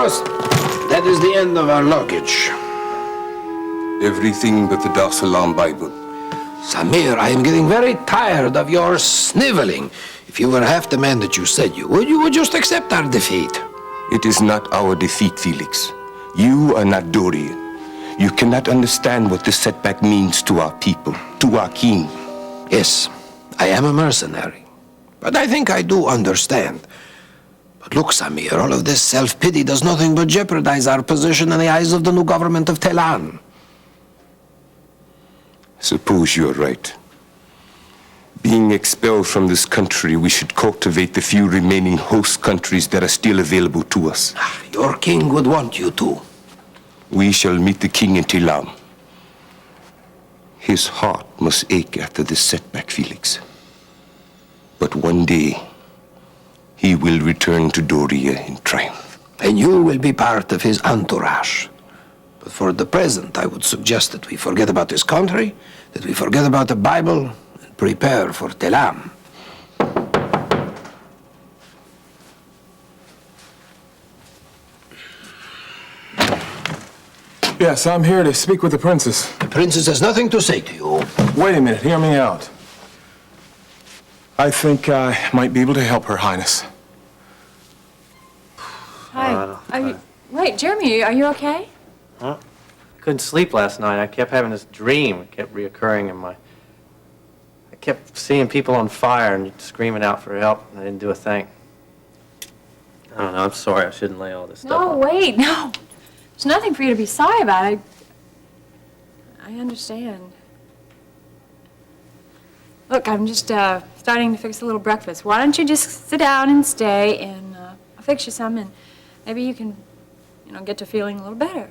boss, that is the end of our luggage. Everything but the Dar Salam Bible. Samir, I am getting very tired of your sniveling. If you were half the man that you said you would just accept our defeat. It is not our defeat, Felix. You are not Dorian. You cannot understand what this setback means to our people, to our king. Yes, I am a mercenary. But I think I do understand. But look, Samir, all of this self-pity does nothing but jeopardize our position in the eyes of the new government of Telan. Suppose you're right. Being expelled from this country, we should cultivate the few remaining host countries that are still available to us. Your king would want you to. We shall meet the king in Telam. His heart must ache after this setback, Felix. But one day, he will return to Doria in triumph. And you will be part of his entourage. But for the present, I would suggest that we forget about this country, that we forget about the Bible, and prepare for Telam. Yes, I'm here to speak with the princess. The princess has nothing to say to you. Wait a minute, hear me out. I think I might be able to help Her Highness. Hi. Wait, Jeremy, are you okay? Huh? I couldn't sleep last night. I kept having this dream. It kept reoccurring in my... I kept seeing people on fire and screaming out for help, and I didn't do a thing. I don't know. I'm sorry. I shouldn't lay all this stuff No, on. wait, no. There's nothing for you to be sorry about. I understand. Look, I'm just starting to fix a little breakfast. Why don't you just sit down and stay, and I'll fix you some, and maybe you can, get to feeling a little better.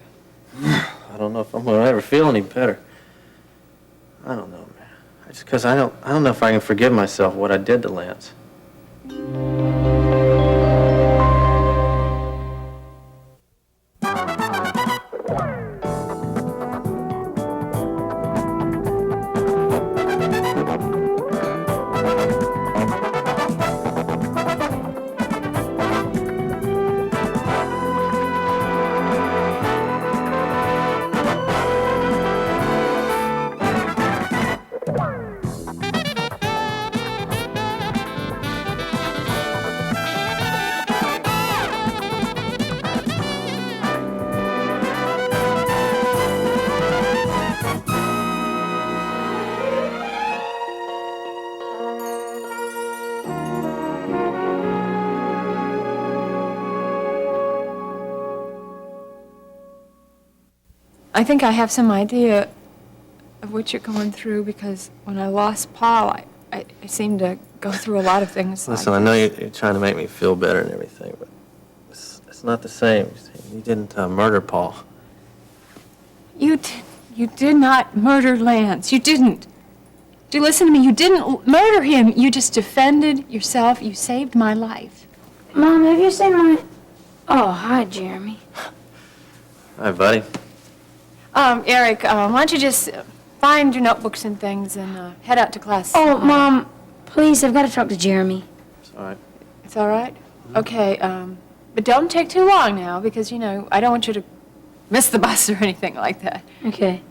I don't know if I'm going to ever feel any better. I don't know, man. Just because I don't know if I can forgive myself what I did to Lance. I think I have some idea of what you're going through, because when I lost Paul, I seemed to go through a lot of things. Listen, I know you're trying to make me feel better and everything, but it's not the same. You didn't murder Paul. You did not murder Lance. You didn't. Do you listen to me? You didn't murder him. You just defended yourself. You saved my life. Mom, have you seen my... Oh, hi, Jeremy. Hi, buddy. Eric, why don't you just find your notebooks and things and head out to class. Oh, Mom, please, I've got to talk to Jeremy. It's all right. It's all right? Okay, but don't take too long now, because, I don't want you to miss the bus or anything like that. Okay.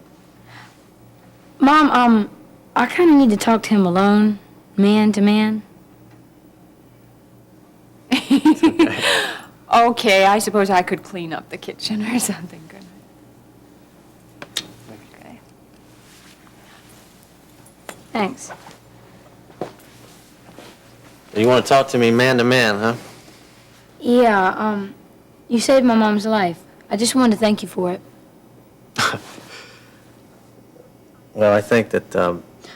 Mom, I kind of need to talk to him alone, man to man. Okay, I suppose I could clean up the kitchen or something, couldn't I? Okay. Thanks. You want to talk to me man to man, huh? Yeah, you saved my mom's life. I just wanted to thank you for it. Well, I think that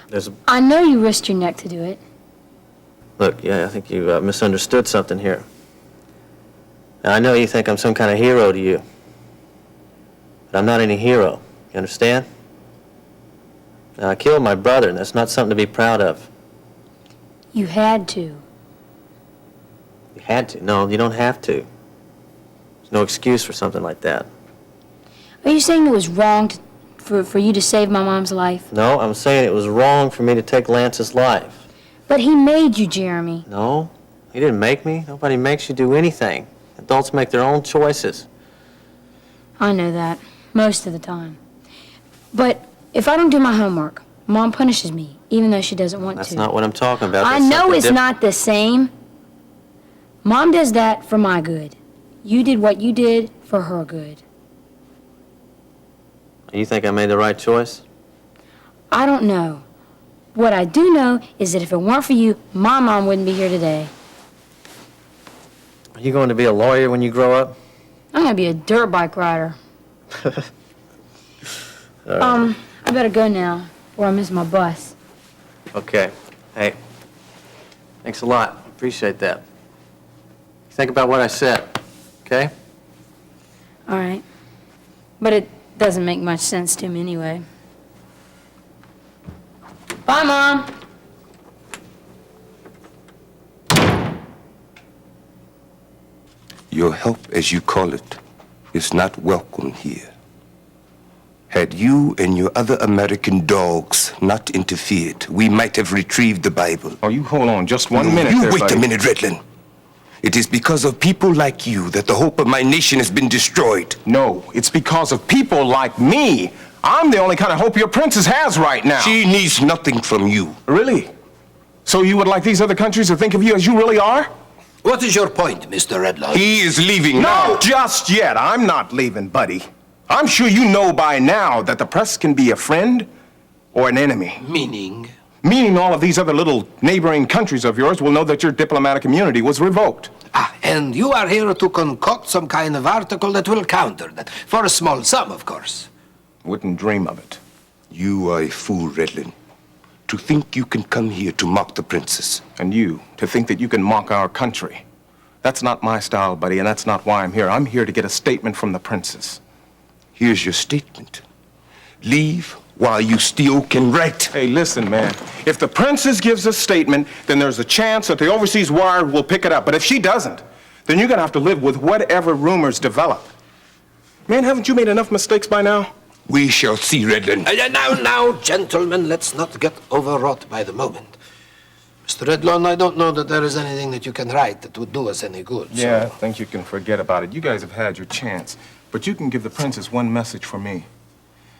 there's... I know you risked your neck to do it. Look, yeah, I think you misunderstood something here. Now, I know you think I'm some kind of hero to you, but I'm not any hero. You understand? Now, I killed my brother, and that's not something to be proud of. You had to. You had to. No, you don't have to. There's no excuse for something like that. Are you saying it was wrong for you to save my mom's life? No, I'm saying it was wrong for me to take Lance's life. But he made you, Jeremy. No, he didn't make me. Nobody makes you do anything. Adults make their own choices. I know that, most of the time. But if I don't do my homework, Mom punishes me, even though she doesn't want to. That's not what I'm talking about. I That's know something it's not the same. Mom does that for my good. You did what you did for her good. You think I made the right choice? I don't know. What I do know is that if it weren't for you, my mom wouldn't be here today. Are you going to be a lawyer when you grow up? I'm gonna be a dirt bike rider. I better go now, or I miss my bus. Okay. Hey, thanks a lot. Appreciate that. Think about what I said, okay? All right. But it doesn't make much sense to me anyway. Bye, Mom. Your help, as you call it, is not welcome here. Had you and your other American dogs not interfered, we might have retrieved the Bible. Oh, you hold on just one minute You there, wait buddy. a minute, Redland. It is because of people like you that the hope of my nation has been destroyed. No, it's because of people like me. I'm the only kind of hope your princess has right now. She needs nothing from you. Really? So you would like these other countries to think of you as you really are? What is your point, Mr. Redlaw? He is leaving now. Not just yet. I'm not leaving, buddy. I'm sure you know by now that the press can be a friend or an enemy. Meaning? Meaning all of these other little neighboring countries of yours will know that your diplomatic immunity was revoked. Ah, and you are here to concoct some kind of article that will counter that. For a small sum, of course. Wouldn't dream of it. You are a fool, Redland, to think you can come here to mock the princess. And you, to think that you can mock our country. That's not my style, buddy, and that's not why I'm here. I'm here to get a statement from the princess. Here's your statement. Leave while you still can write. Hey, listen, man. If the princess gives a statement, then there's a chance that the overseas wire will pick it up. But if she doesn't, then you're gonna have to live with whatever rumors develop. Man, haven't you made enough mistakes by now? We shall see, Redland. Now, gentlemen, let's not get overwrought by the moment. Mr. Redlawn, I don't know that there is anything that you can write that would do us any good. Yeah, I think you can forget about it. You guys have had your chance. But you can give the princess one message for me.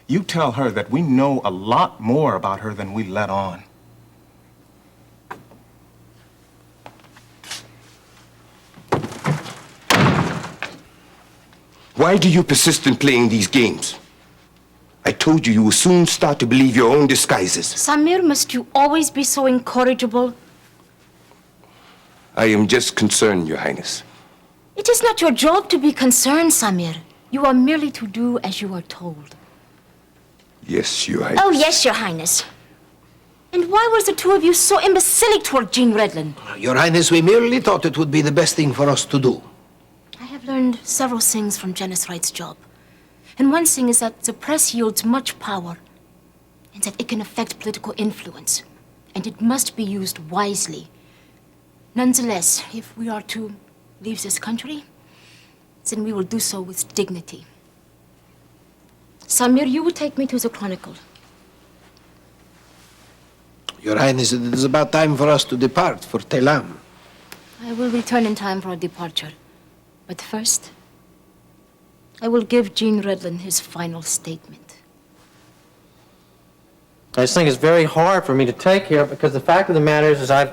You tell her that we know a lot more about her than we let on. Why do you persist in playing these games? I told you you will soon start to believe your own disguises. Samir, must you always be so incorrigible? I am just concerned, Your Highness. It is not your job to be concerned, Samir. You are merely to do as you are told. Yes, Your Highness. Oh, yes, Your Highness. And why was the two of you so imbecilic toward Jean Redland? Your Highness, we merely thought it would be the best thing for us to do. I have learned several things from Janice Wright's job. And one thing is that the press yields much power, and that it can affect political influence, and it must be used wisely. Nonetheless, if we are to leave this country, then we will do so with dignity. Samir, you will take me to the Chronicle. Your Highness, it is about time for us to depart for Telam. I will return in time for our departure. But first, I will give Jean Redland his final statement. I just think it's very hard for me to take here because the fact of the matter is I've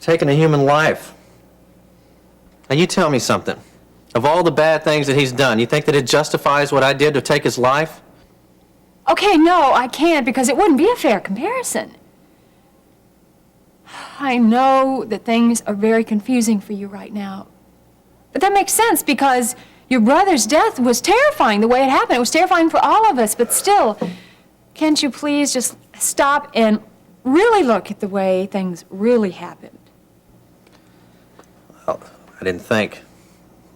taken a human life. Now you tell me something. Of all the bad things that he's done, you think that it justifies what I did to take his life? Okay, no, I can't because it wouldn't be a fair comparison. I know that things are very confusing for you right now. But that makes sense because your brother's death was terrifying the way it happened. It was terrifying for all of us, but still, can't you please just stop and really look at the way things really happened? Well, I didn't think.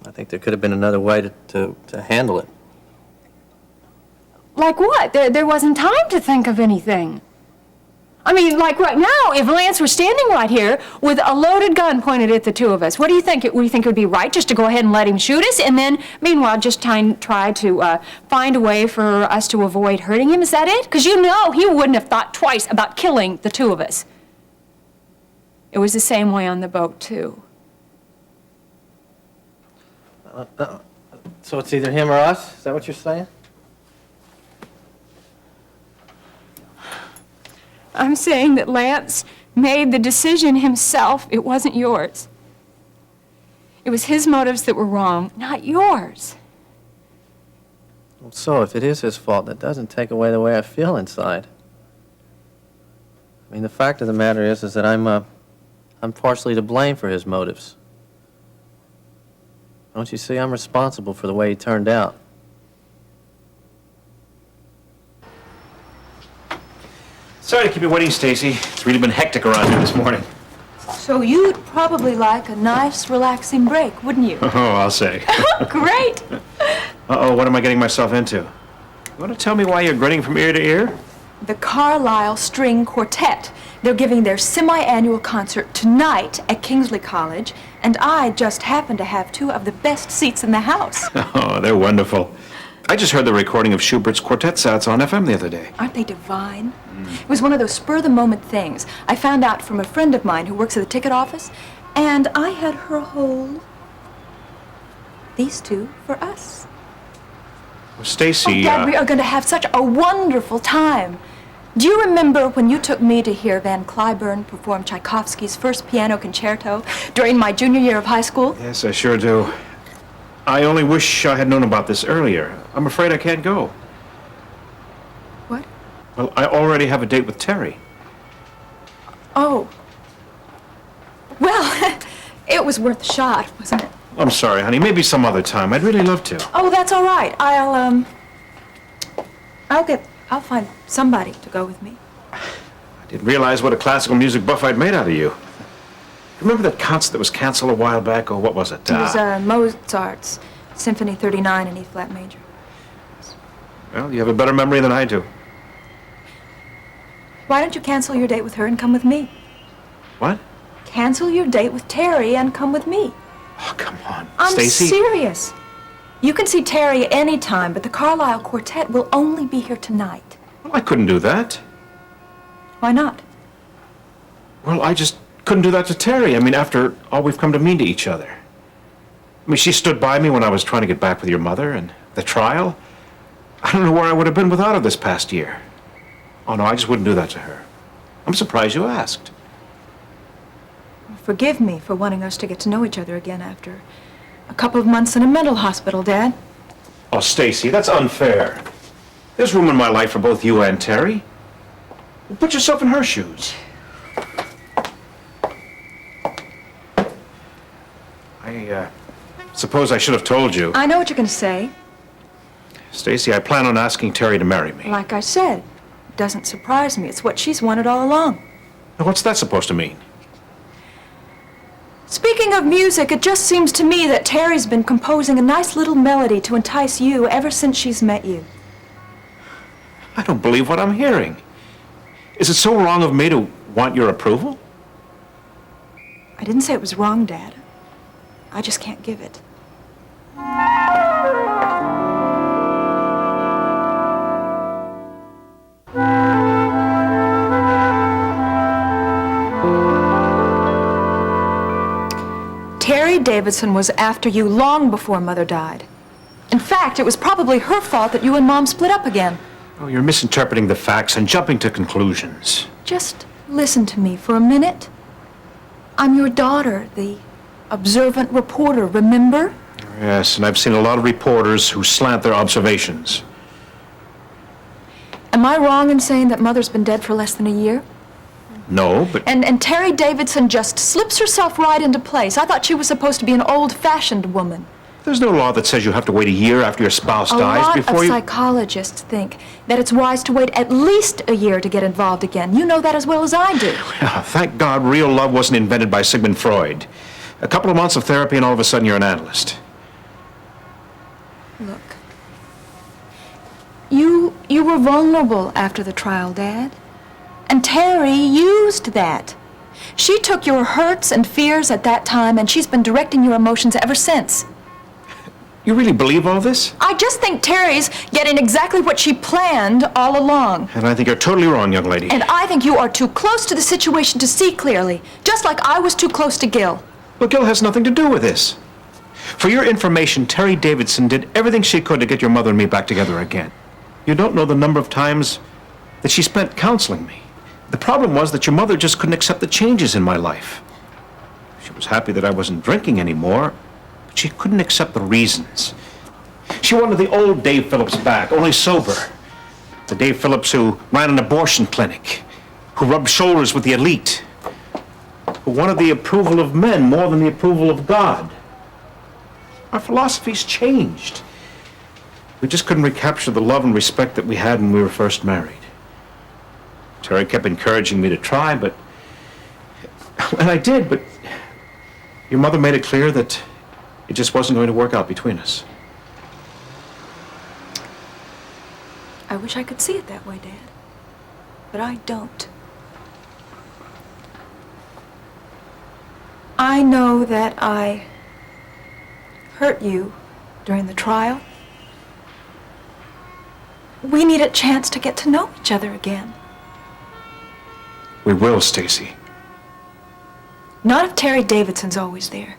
I think there could have been another way to handle it. Like what? There wasn't time to think of anything. I mean, like right now, if Lance were standing right here with a loaded gun pointed at the two of us, what do you think? Would you think it would be right just to go ahead and let him shoot us, and then, meanwhile, just try to find a way for us to avoid hurting him? Is that it? Because you know he wouldn't have thought twice about killing the two of us. It was the same way on the boat, too. So it's either him or us? Is that what you're saying? I'm saying that Lance made the decision himself. It wasn't yours. It was his motives that were wrong, not yours. Well, so if it is his fault, that doesn't take away the way I feel inside. I mean, the fact of the matter is that I'm partially to blame for his motives. Don't you see? I'm responsible for the way he turned out. Sorry to keep you waiting, Stacy. It's really been hectic around here this morning. So you'd probably like a nice, relaxing break, wouldn't you? Oh, I'll say. Great! Uh-oh, what am I getting myself into? You want to tell me why you're grinning from ear to ear? The Carlisle String Quartet. They're giving their semi-annual concert tonight at Kingsley College, and I just happen to have two of the best seats in the house. Oh, they're wonderful. I just heard the recording of Schubert's quartet sats on FM the other day. Aren't they divine? It was one of those spur-of-the-moment things. I found out from a friend of mine who works at the ticket office, and I had her hold these two for us. Well, Stacy, Dad, we are going to have such a wonderful time. Do you remember when you took me to hear Van Cliburn perform Tchaikovsky's first piano concerto during my junior year of high school? Yes, I sure do. I only wish I had known about this earlier. I'm afraid I can't go. What? Well, I already have a date with Terry. Oh. Well, it was worth a shot, wasn't it? I'm sorry, honey. Maybe some other time. I'd really love to. Oh, that's all right. I'll find somebody to go with me. I didn't realize what a classical music buff I'd made out of you. Remember that concert that was canceled a while back, or what was it? It was Mozart's Symphony 39 in E-flat major. Well, you have a better memory than I do. Why don't you cancel your date with her and come with me? What? Cancel your date with Terry and come with me. Oh, come on. I'm Stacy? serious. You can see Terry any time, but the Carlisle Quartet will only be here tonight. Well, I couldn't do that. Why not? Well, I just couldn't do that to Terry. I mean, after all we've come to mean to each other. I mean, she stood by me when I was trying to get back with your mother and the trial. I don't know where I would have been without her this past year. Oh, no, I just wouldn't do that to her. I'm surprised you asked. Forgive me for wanting us to get to know each other again after a couple of months in a mental hospital, Dad. Oh, Stacy, that's unfair. There's room in my life for both you and Terry. Put yourself in her shoes. I suppose I should have told you. I know what you're going to say. Stacy, I plan on asking Terry to marry me. Like I said, it doesn't surprise me. It's what she's wanted all along. Now, what's that supposed to mean? Speaking of music, it just seems to me that Terry's been composing a nice little melody to entice you ever since she's met you. I don't believe what I'm hearing. Is it so wrong of me to want your approval? I didn't say it was wrong, Dad. I just can't give it. Terry Davidson was after you long before Mother died. In fact, it was probably her fault that you and Mom split up again. Oh, you're misinterpreting the facts and jumping to conclusions. Just listen to me for a minute. I'm your daughter, the observant reporter, remember? Yes, and I've seen a lot of reporters who slant their observations. Am I wrong in saying that Mother's been dead for less than a year? No, but... And Terry Davidson just slips herself right into place. I thought she was supposed to be an old-fashioned woman. There's no law that says you have to wait a year after your spouse A dies lot before of you... psychologists think that it's wise to wait at least a year to get involved again. You know that as well as I do. Thank God real love wasn't invented by Sigmund Freud. A couple of months of therapy and all of a sudden you're an analyst. Look, you were vulnerable after the trial, Dad. And Terry used that. She took your hurts and fears at that time, and she's been directing your emotions ever since. You really believe all this? I just think Terry's getting exactly what she planned all along. And I think you're totally wrong, young lady. And I think you are too close to the situation to see clearly, just like I was too close to Gil. But Gil has nothing to do with this. For your information, Terry Davidson did everything she could to get your mother and me back together again. You don't know the number of times that she spent counseling me. The problem was that your mother just couldn't accept the changes in my life. She was happy that I wasn't drinking anymore, but she couldn't accept the reasons. She wanted the old Dave Phillips back, only sober. The Dave Phillips who ran an abortion clinic, who rubbed shoulders with the elite, who wanted the approval of men more than the approval of God. Our philosophies changed. We just couldn't recapture the love and respect that we had when we were first married. Terry kept encouraging me to try, and I did, but your mother made it clear that it just wasn't going to work out between us. I wish I could see it that way, Dad. But I don't. I know that I hurt you during the trial. We need a chance to get to know each other again. We will, Stacy. Not if Terry Davidson's always there.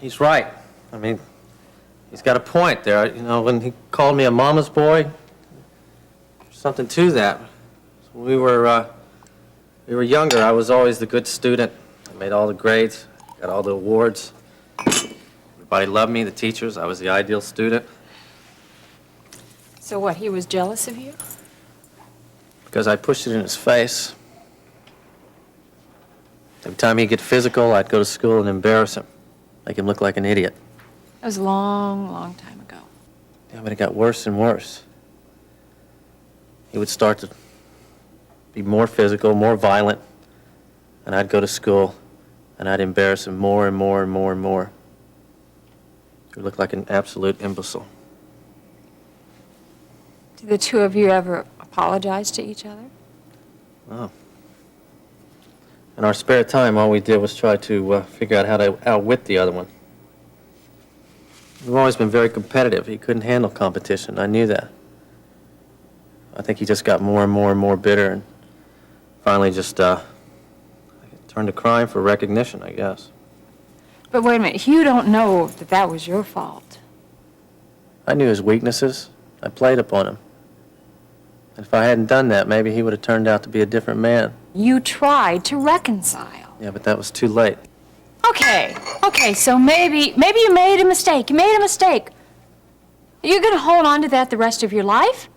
He's right. I mean, he's got a point there. You know, when he called me a mama's boy, there's something to that. When we were younger, I was always the good student. I made all the grades, got all the awards. Everybody loved me, the teachers. I was the ideal student. So what, he was jealous of you? Because I pushed it in his face. Every time he'd get physical, I'd go to school and embarrass him, make him look like an idiot. That was a long, long time ago. Yeah, but it got worse and worse. He would start to be more physical, more violent, and I'd go to school, and I'd embarrass him more and more and more and more. He would look like an absolute imbecile. Did the two of you ever apologize to each other? Oh. In our spare time, all we did was try to figure out how to outwit the other one. We've always been very competitive. He couldn't handle competition. I knew that. I think he just got more and more and more bitter and finally just turned to crime for recognition, I guess. But wait a minute, you don't know that that was your fault. I knew his weaknesses. I played upon him. And if I hadn't done that, maybe he would have turned out to be a different man. You tried to reconcile. Yeah, but that was too late. Okay, so maybe you made a mistake. You made a mistake. You're going to hold on to that the rest of your life?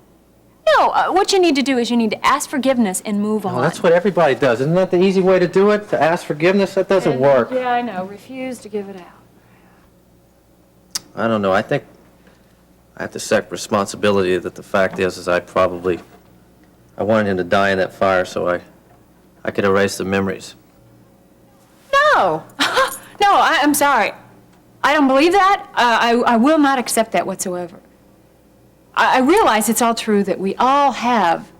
No, what you need to do is you need to ask forgiveness and move on. Well, that's what everybody does. Isn't that the easy way to do it? To ask forgiveness? That doesn't work. Yeah, I know. Refuse to give it out. I don't know. I think I have to accept responsibility that the fact is I wanted him to die in that fire so I could erase the memories. No. No, I'm sorry. I don't believe that. I will not accept that whatsoever. I realize it's all true that we all have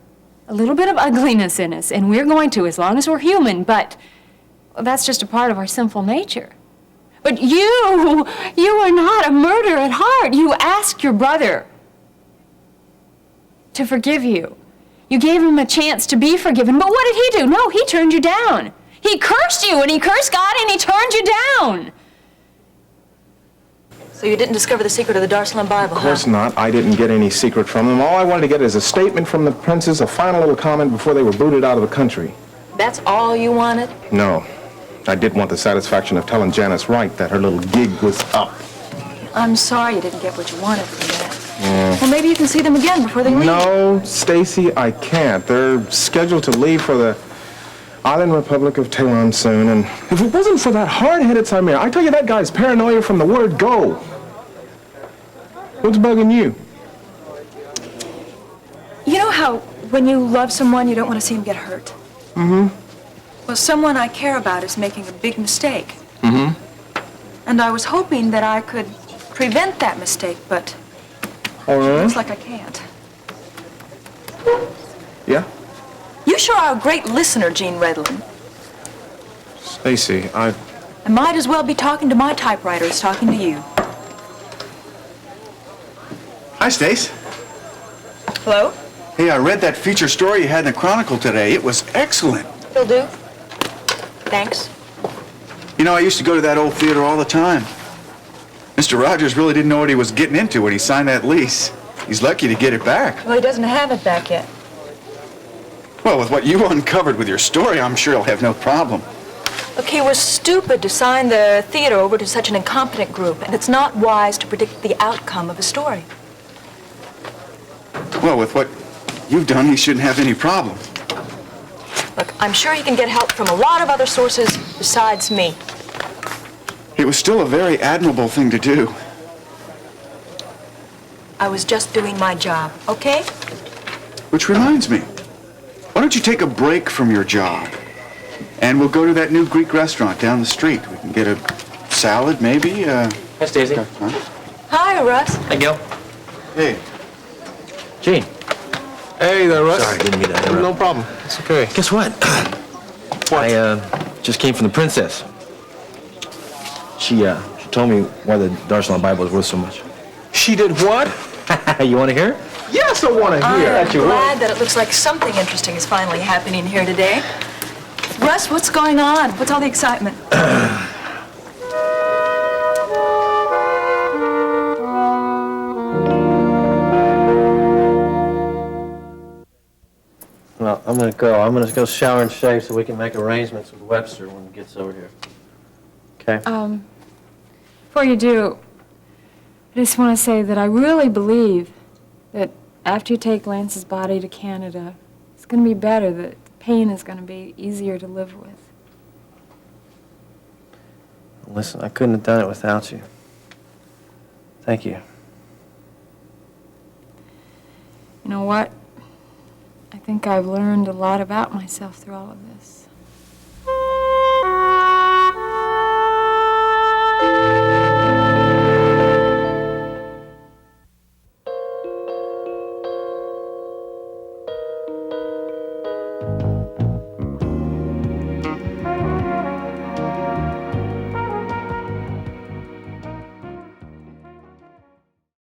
a little bit of ugliness in us, and we're going to as long as we're human, but that's just a part of our sinful nature. But you are not a murderer at heart. You asked your brother to forgive you. You gave him a chance to be forgiven, but what did he do? No, he turned you down. He cursed you, and he cursed God, and he turned you down. So you didn't discover the secret of the Dar es Salaam Bible, Of course not. I didn't get any secret from them. All I wanted to get is a statement from the princes, a final little comment before they were booted out of the country. That's all you wanted? No. I did want the satisfaction of telling Janice Wright that her little gig was up. I'm sorry you didn't get what you wanted from that. Well, maybe you can see them again before they leave. No, Stacy, I can't. They're scheduled to leave for the Island Republic of Tehran soon, and if it wasn't for that hard-headed Samir, I tell you that guy's paranoia from the word go. What's bugging you? You know how when you love someone, you don't want to see them get hurt? Mm-hmm. Well, someone I care about is making a big mistake. Mm-hmm. And I was hoping that I could prevent that mistake, but Oh, really? looks like I can't. Yeah? You sure are a great listener, Gene Redlin. Stacy, I might as well be talking to my typewriter as talking to you. Hi, Stace. Hello? Hey, I read that feature story you had in the Chronicle today. It was excellent. Will do. Thanks. You know, I used to go to that old theater all the time. Mr. Rogers really didn't know what he was getting into when he signed that lease. He's lucky to get it back. Well, he doesn't have it back yet. Well, with what you uncovered with your story, I'm sure he'll have no problem. Look, he was stupid to sign the theater over to such an incompetent group, and it's not wise to predict the outcome of a story. Well, with what you've done, he shouldn't have any problem. Look, I'm sure he can get help from a lot of other sources besides me. It was still a very admirable thing to do. I was just doing my job, okay? Which reminds me, why don't you take a break from your job? And we'll go to that new Greek restaurant down the street. We can get a salad, maybe. Hi, Stacy. Huh? Hi, Russ. Hey, Gil. Hey, Gene. Hey there, Russ. Sorry, didn't mean to interrupt. No problem. It's okay. Guess what? I just came from the princess. She told me why the Darsalam Bible is worth so much. She did what? You want to hear? Yes, I want to hear. I'm glad that it looks like something interesting is finally happening here today. Russ, what's going on? What's all the excitement? Well, I'm gonna go. I'm gonna go shower and shave so we can make arrangements with Webster when he gets over here. Okay? Before you do, I just want to say that I really believe that after you take Lance's body to Canada, it's going to be better, that the pain is going to be easier to live with. Listen, I couldn't have done it without you. Thank you. You know what? I think I've learned a lot about myself through all of this.